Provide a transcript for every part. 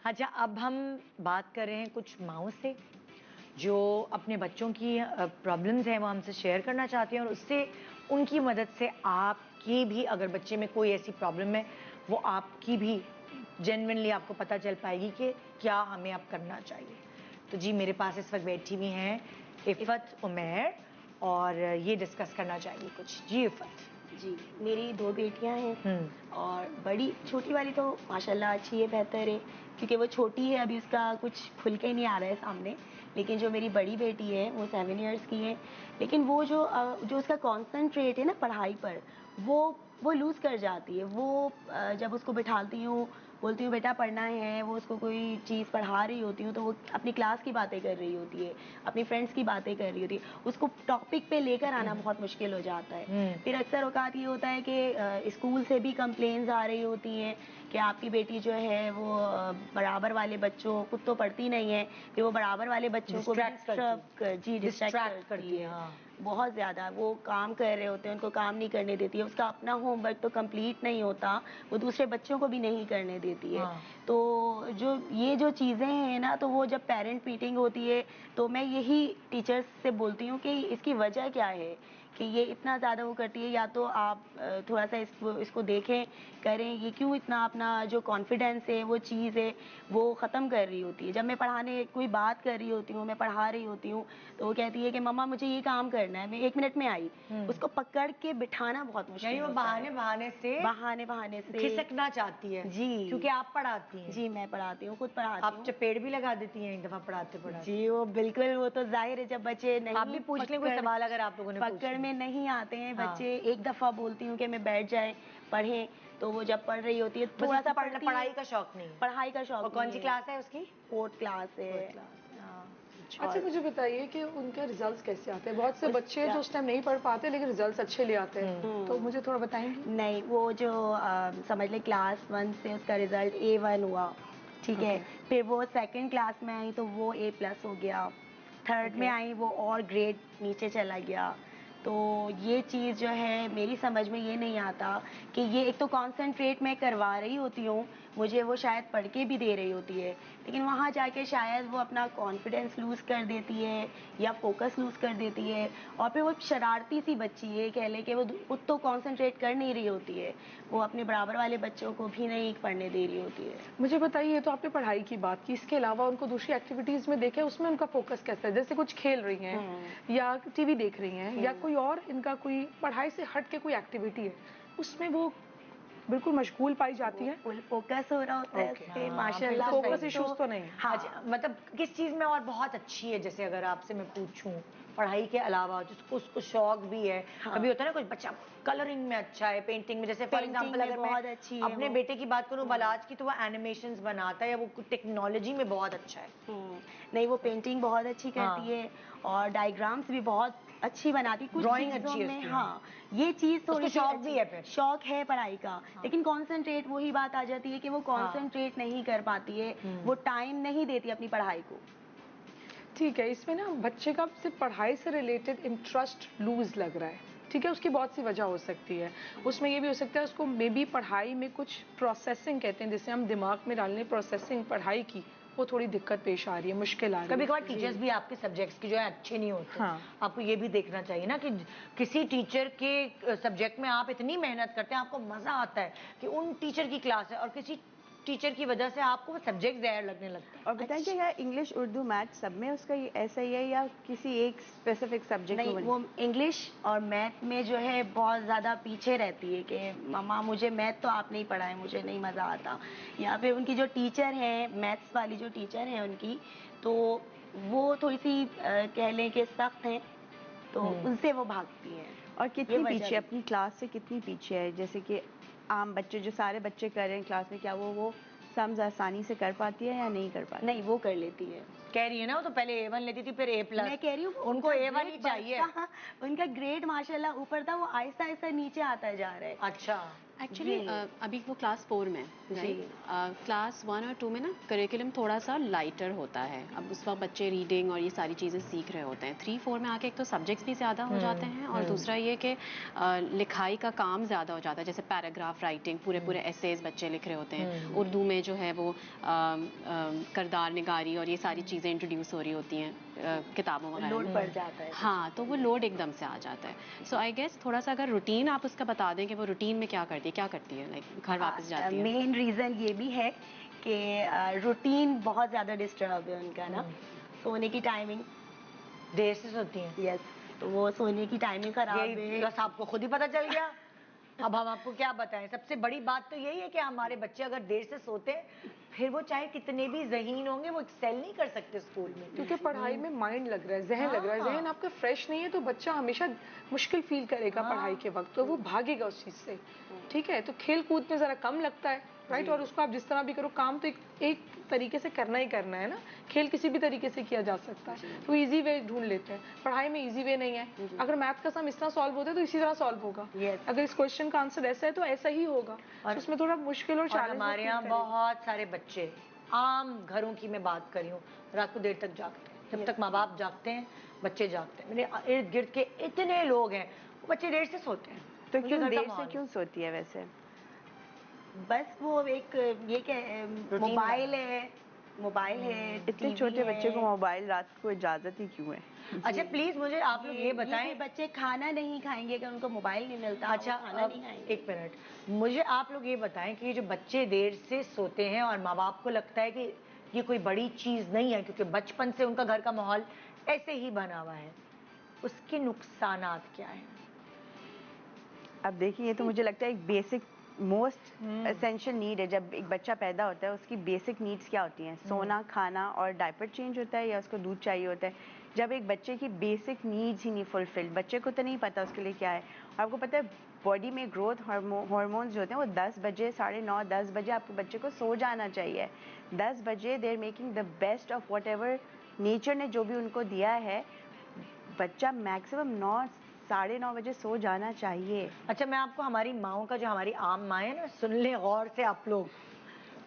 अच्छा, अब हम बात कर रहे हैं कुछ माँओं से जो अपने बच्चों की प्रॉब्लम्स हैं वो हमसे शेयर करना चाहती हैं, और उससे उनकी मदद से आपकी भी अगर बच्चे में कोई ऐसी प्रॉब्लम है वो आपकी भी जेन्युइनली आपको पता चल पाएगी कि क्या हमें अब करना चाहिए। तो जी, मेरे पास इस वक्त बैठी हुई हैं इफ़त उमैर, और ये डिस्कस करना चाहिए कुछ। जी इफ़त। जी, मेरी 2 बेटियां हैं और बड़ी छोटी वाली तो माशाल्लाह अच्छी है, बेहतर है, क्योंकि वो छोटी है, अभी उसका कुछ खुल के नहीं आ रहा है सामने। लेकिन जो मेरी बड़ी बेटी है वो 7 इयर्स की है, लेकिन वो जो उसका कॉन्संट्रेट है ना पढ़ाई पर, वो लूज़ कर जाती है। जब उसको बिठाती हूँ, बोलती हूँ बेटा पढ़ना है, वो उसको कोई चीज़ पढ़ा रही होती हूँ तो वो अपनी क्लास की बातें कर रही होती है, अपनी फ्रेंड्स की बातें कर रही होती है, उसको टॉपिक पे लेकर आना बहुत मुश्किल हो जाता है। फिर अक्सर औकात ये होता है कि स्कूल से भी कंप्लेंट्स आ रही होती हैं कि आपकी बेटी जो है वो बराबर वाले बच्चों, खुद तो पढ़ती नहीं है, फिर वो बराबर वाले बच्चों को डिस्ट्रैक्ट करती है। हाँ। बहुत ज़्यादा वो काम कर रहे होते हैं, उनको काम नहीं करने देती है, उसका अपना होमवर्क तो कंप्लीट नहीं होता, वो दूसरे बच्चों को भी नहीं करने देती है। हाँ। तो ये जो चीज़ें हैं ना, तो वो जब पेरेंट मीटिंग होती है तो मैं यही टीचर्स से बोलती हूँ कि इसकी वजह क्या है कि ये इतना ज़्यादा वो करती है। या तो आप थोड़ा सा इसको देखें, करें, ये क्यों इतना अपना जो कॉन्फिडेंस है, वो चीज़ है, वो ख़त्म कर रही होती है। जब मैं पढ़ाने कोई बात कर रही होती हूँ, मैं पढ़ा रही होती हूँ, तो वो कहती है कि मम्मा मुझे ये काम करना है, मैं 1 मिनट में आई। उसको पकड़ के बिठाना बहुत मुश्किल वो होता बहाने है। बहाने से खिसकना चाहती है। जी, क्योंकि आप पढ़ाती हैं। जी, मैं पढ़ाती हूँ, खुद पढ़ाती आप हूँ। चपेट भी लगा देती हैं एक दफा पढ़ाते पढ़ाते। जी, वो बिल्कुल, वो तो ज़ाहिर है, जब बच्चे आप नहीं भी पूछ लें कोई सवाल अगर आप लोगों ने पकड़ पूछना में है। नहीं आते हैं हाँ। बच्चे, एक दफ़ा बोलती हूँ कि मैं बैठ जाएँ, पढ़ें, तो वो जब पढ़ रही होती है, बस उसको थोड़ा-सा पढ़ती है। पढ़ाई का शौक नहीं है। पढ़ाई का और शौक कौन नहीं सी है। क्लास है उसकी? 4th क्लास फोर्थ है। क्लास। हाँ। अच्छा, और मुझे बताइए कि उनके रिजल्ट्स कैसे आते हैं? बहुत से बच्चे हैं उसका जो उस टाइम नहीं पढ़ पाते लेकिन रिजल्ट्स अच्छे ले आते हैं, तो हुँ। मुझे थोड़ा बताएंगी? नहीं, वो जो समझ लें क्लास 1 से उसका रिज़ल्ट A1 हुआ, ठीक है? ओके। फिर वो 2nd क्लास में आई तो वो A+ हो गया, 3rd में ओके। आई वो और ग्रेड नीचे चला गया। तो ये चीज़ जो है मेरी समझ में ये नहीं आता कि ये एक तो कॉन्संट्रेट मैं करवा रही होती हूँ, मुझे वो शायद पढ़ के भी दे रही होती है, लेकिन वहाँ जाके शायद वो अपना कॉन्फिडेंस लूज़ कर देती है या फोकस लूज़ कर देती है, और फिर वो शरारती सी बच्ची है, कह लें कि वो खुद तो कॉन्संट्रेट कर नहीं रही होती है, वो अपने बराबर वाले बच्चों को भी नहीं पढ़ने दे रही होती है। मुझे बताइए, तो आपने पढ़ाई की बात की, इसके अलावा उनको दूसरी एक्टिविटीज में देखें, उसमें उनका फोकस कैसा है? जैसे कुछ खेल रही हैं या टीवी देख रही हैं या कोई और इनका कोई पढ़ाई से हट के कोई एक्टिविटी है, उसमें वो बिल्कुल मशगूल पाई जाती वो है? फुल फोकस हो रहा होता है ओके। उसपे, फिर माशाल्लाह। तो वो फोकस सही है। इश्यूज तो नहीं है? हाँ। अच्छा, मतलब किस चीज में और बहुत अच्छी है? जैसे अगर आपसे मैं पूछूं पढ़ाई के अलावा जिसको उसको शौक भी है, हाँ, कभी होता है ना कुछ बच्चा कलरिंग में अच्छा है, पेंटिंग में, जैसे फॉर पेंटिंग एग्जांपल में अगर मैं बहुत अच्छी है अपने वो। बेटे की बात करूं बलाज की, तो वो एनिमेशंस बनाता है या वो टेक्नोलॉजी में बहुत अच्छा है। नहीं, वो पेंटिंग बहुत अच्छी करती हाँ। है और डायग्राम्स भी बहुत अच्छी बनाती, कुछ ड्राइंग चीज़ों अच्छी है में। उसकी। हाँ, ये चीज़ उसको थोड़ी सी शौक भी अच्छी, है फिर। शौक है पढ़ाई का, हाँ। लेकिन कॉन्सेंट्रेट, वही बात आ जाती है कि वो हाँ। कॉन्सेंट्रेट नहीं कर पाती है, वो टाइम नहीं देती अपनी पढ़ाई को। ठीक है, इसमें ना बच्चे का सिर्फ पढ़ाई से रिलेटेड इंटरेस्ट लूज लग रहा है, ठीक है, उसकी बहुत सी वजह हो सकती है। उसमें ये भी हो सकता है उसको मे बी पढ़ाई में कुछ प्रोसेसिंग कहते हैं, जिसे हम दिमाग में डालने, प्रोसेसिंग पढ़ाई की, वो थोड़ी दिक्कत पेश आ रही है, मुश्किल आ रही कभी है। कभार टीचर्स भी आपके सब्जेक्ट्स की जो है अच्छे नहीं होते। हाँ। आपको ये भी देखना चाहिए ना कि किसी टीचर के सब्जेक्ट में आप इतनी मेहनत करते हैं, आपको मजा आता है कि उन टीचर की क्लास है, और किसी टीचर की वजह से आपको वो सब्जेक्ट जहर लगने लगता है। और बताएं कि क्या इंग्लिश, उर्दू, मैथ सब में उसका ऐसा ही है या किसी एक स्पेसिफिक सब्जेक्ट नहीं, में? वो इंग्लिश और मैथ में जो है बहुत ज़्यादा पीछे रहती है कि मम्मा मुझे मैथ तो आप नहीं पढ़ाएं, मुझे नहीं मज़ा आता। या फिर उनकी जो टीचर हैं, मैथ्स वाली जो टीचर हैं उनकी, तो वो थोड़ी सी कह लें कि सख्त हैं, तो उनसे वो भागती हैं। और ये कितनी वजह पीछे, भी। अपनी क्लास से कितनी पीछे है? जैसे कि आम बच्चे जो सारे बच्चे कर रहे हैं क्लास में, क्या वो सम्स आसानी से कर पाती है या नहीं कर पाती? नहीं, वो कर लेती है। कह रही है ना, वो तो पहले A1 लेती थी, फिर A+। मैं कह रही हूँ उनको उनका A1 ही ग्रेड चाहिए। उनका ग्रेड माशाल्लाह ऊपर था, वो आहिस्ता आहिस्ता नीचे आता जा रहा है। अच्छा। एक्चुअली अभी वो क्लास 4 में राइट, क्लास 1 और 2 में ना करिकुलम थोड़ा सा लाइटर होता है। अब उस वक्त बच्चे रीडिंग और ये सारी चीज़ें सीख रहे होते हैं। 3-4 में आके एक तो सब्जेक्ट्स भी ज़्यादा हो जाते हैं और दूसरा ये कि लिखाई का काम ज़्यादा हो जाता है, जैसे पैराग्राफ राइटिंग, पूरे पूरे एसेज बच्चे लिख रहे होते हैं। उर्दू में जो है वो करदार निगारी और ये सारी चीज़ें इंट्रोड्यूस हो रही होती हैं किताबों वगैरह लोड में। पड़ जाता है। हाँ, तो वो लोड एकदम से आ जाता है। सो आई गेस थोड़ा सा अगर रूटीन आप उसका बता दें कि वो रूटीन में क्या करती है, क्या करती है, लाइक घर वापस जाती है। मेन रीजन ये भी है कि रूटीन बहुत ज्यादा डिस्टर्ब है उनका ना, सोने की टाइमिंग देर से सोती हैं। यस, तो वो सोने की टाइमिंग खराब यही है। बस आपको खुद ही पता चल गया। अब हम आपको क्या बताएं, सबसे बड़ी बात तो यही है कि हमारे बच्चे अगर देर से सोते हैं, फिर वो चाहे कितने भी ज़हीन होंगे, वो एक्सेल नहीं कर सकते स्कूल में। क्योंकि पढ़ाई में माइंड लग रहा है, जहन लग रहा है। जहन आपका फ्रेश नहीं है तो बच्चा हमेशा मुश्किल फील करेगा पढ़ाई के वक्त, तो वो भागेगा उस चीज से। ठीक है, तो खेल कूद में जरा कम लगता है, राइट। और उसको आप जिस तरह भी करो, काम तो एक तरीके से करना ही करना है ना। खेल किसी भी तरीके से किया जा सकता है, तो इजी वे ढूंढ लेते हैं। पढ़ाई में इजी वे नहीं है। अगर मैथ का सम इस तरह सॉल्व होता है तो इसी तरह सॉल्व होगा। अगर इस क्वेश्चन का आंसर ऐसा है तो ऐसा ही होगा। तो उसमें थोड़ा मुश्किल और चैलेंज हमारे यहाँ बहुत सारे बच्चे, आम घरों की मैं बात कर रही हूँ, रात को देर तक जागते हैं। जब तक माँ बाप जागते हैं, बच्चे जागते हैं। मेरे इर्द गिर्द के इतने लोग हैं, वो बच्चे देर से सोते हैं। तो उनके क्यों घर का देर से माहौल क्यों सोती है वैसे? बस वो एक ये क्या मोबाइल है, इतने टीवी छोटे बच्चे को है। मोबाइल रात को इजाजत ही क्यों है? अच्छा प्लीज मुझे आप लोग ये बताएं। कि बच्चे खाना नहीं खाएंगे अगर उनको मोबाइल नहीं मिलता। अच्छा वो खाना नहीं खाएंगे। एक मिनट, मुझे आप लोग ये बताएं कि ये जो बच्चे देर से सोते हैं और माँ बाप को लगता है कि ये कोई बड़ी चीज नहीं है क्योंकि बचपन से उनका घर का माहौल ऐसे ही बना हुआ है, उसके नुकसानात क्या हैं? अब देखिए, ये तो मुझे लगता है एक बेसिक मोस्ट एसेंशियल नीड है। जब एक बच्चा पैदा होता है, उसकी बेसिक नीड्स क्या होती हैं? सोना, खाना और डायपर चेंज होता है या उसको दूध चाहिए होता है। जब एक बच्चे की बेसिक नीड्स ही नहीं फुलफिल्ड, बच्चे को तो नहीं पता उसके लिए क्या है। आपको पता है बॉडी में ग्रोथ हार्मोन्स जो होते हैं वो 10 बजे, 9:30, 10 बजे आपको बच्चे को सो जाना चाहिए। 10 बजे they are making the best of whatever nature ने जो भी उनको दिया है। बच्चा मैक्सिमम 9, 9:30 बजे सो जाना चाहिए। अच्छा मैं आपको हमारी माओ का, जो हमारी आम माँ है ना, सुन ले गौर से आप लोग,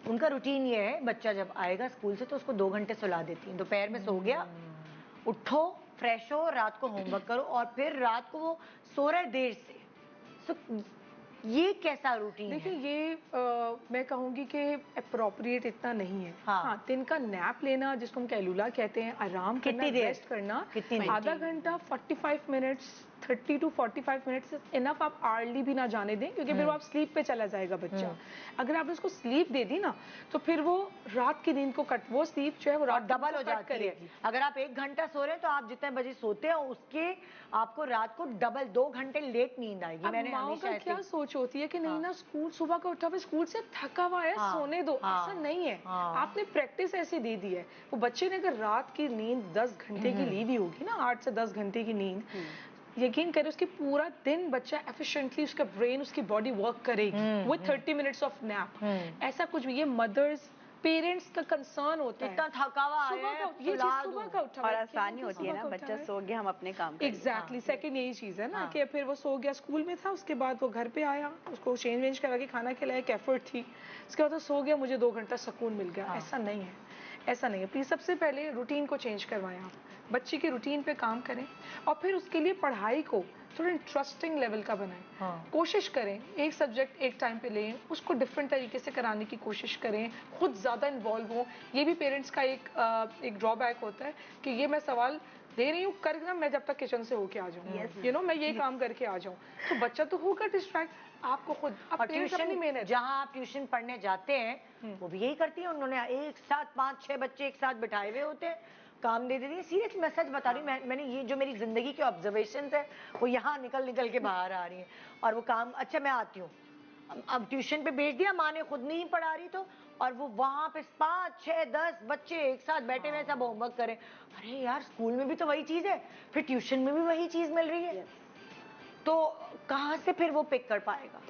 उनका रूटीन ये है, बच्चा जब आएगा स्कूल से तो उसको 2 घंटे सुला देती हैं। दोपहर में सो गया, उठो फ्रेश हो, रात को होमवर्क करो और फिर रात को वो सो रहा है देर से। सो ये कैसा रूटीन देखिए है? ये मैं कहूँगी कि अप्रोप्रिएट इतना नहीं है। हाँ। हाँ, दिन का नैप लेना जिसको हम कैलुला कहते हैं, आराम करना, कितनी देर? रेस्ट करना, कितनी देर? आधा घंटा 45 मिनट्स 30 to 45 मिनट्स इनफ। आप आर्ली भी ना जाने दें क्योंकि फिर वो आप स्लीप पे चला जाएगा बच्चा। अगर आपने उसको स्लीप दे दी ना तो फिर वो रात की नींद को वो स्लीप जो है वो और रात डबल हो जाती है। अगर आप 1 घंटा सो रहे हैं तो आप जितने बजे सोते हैं उसके आपको रात को डबल 2 घंटे लेट नींद आएगी। अब मैंने माओ हमेशा का ऐसे क्या सोच होती है कि नहीं हाँ। ना, स्कूल सुबह का उठा हुआ, स्कूल से थका हुआ है, हाँ, सोने दो। हाँ, ऐसा नहीं है। हाँ। आपने प्रैक्टिस ऐसी दे दी है। वो बच्चे ने अगर रात की नींद 10 घंटे की ली भी होगी ना, 8 से 10 घंटे की नींद, यकीन करें उसकी पूरा दिन बच्चा एफिशिएंटली, उसका ब्रेन, उसकी बॉडी वर्क करेगी विद 30 मिनट्स ऑफ नैप। ऐसा कुछ भी, ये मदर्स पेरेंट्स का कंसर्न होता है। इतना थका हुआ सुबह आया का, ये चीज सुबह का उठा और हुआ है, आसानी होती है ना, बच्चा सो गया, हम अपने काम करेंगे। एग्जैक्टली सेकंड यही चीज है ना हाँ। कि फिर वो सो गया, स्कूल में था, उसके बाद वो घर पे आया, उसको चेंज वेंज करा के खाना खिलाया, एक एफर्ट थी, उसके बाद वो सो गया, मुझे 2 घंटा सुकून मिल गया। ऐसा नहीं है, ऐसा नहीं है। प्लीज सबसे पहले रूटीन को चेंज करवाएं आप, बच्चे के रूटीन पे काम करें और फिर उसके लिए पढ़ाई को थोड़ा इंटरेस्टिंग लेवल का बनाएं। कोशिश करें एक सब्जेक्ट एक टाइम पे लें, उसको डिफरेंट तरीके से कराने की कोशिश करें, खुद ज़्यादा इन्वॉल्व हो। ये भी पेरेंट्स का एक ड्रॉबैक होता है कि ये मैं सवाल दे रही हूँ करना, मैं जब तक किचन से होके आ जाऊँ, यू नो, मैं ये काम करके आ जाऊँ, तो बच्चा तो होगा डिस्ट्रैक्ट। आपको खुद अब अपनी मेहनत, जहाँ आप ट्यूशन पढ़ने जाते हैं वो भी यही करती है। उन्होंने एक साथ 5-6 बच्चे एक साथ बिठाए हुए होते हैं, काम दे देती है। सीरियसली मैं सच बता रही हूँ, मैंने ये जो मेरी जिंदगी के ऑब्जर्वेशन है वो यहाँ निकल के बाहर आ रही है। और वो काम, अच्छा मैं आती हूँ, अब ट्यूशन पे भेज दिया, माँ ने खुद नहीं पढ़ा रही तो, और वो वहां पे 5-6-10 बच्चे एक साथ बैठे हुए सब होमवर्क करें। अरे यार स्कूल में भी तो वही चीज है, फिर ट्यूशन में भी वही चीज मिल रही है, तो कहाँ से फिर वो पिक कर पाएगा?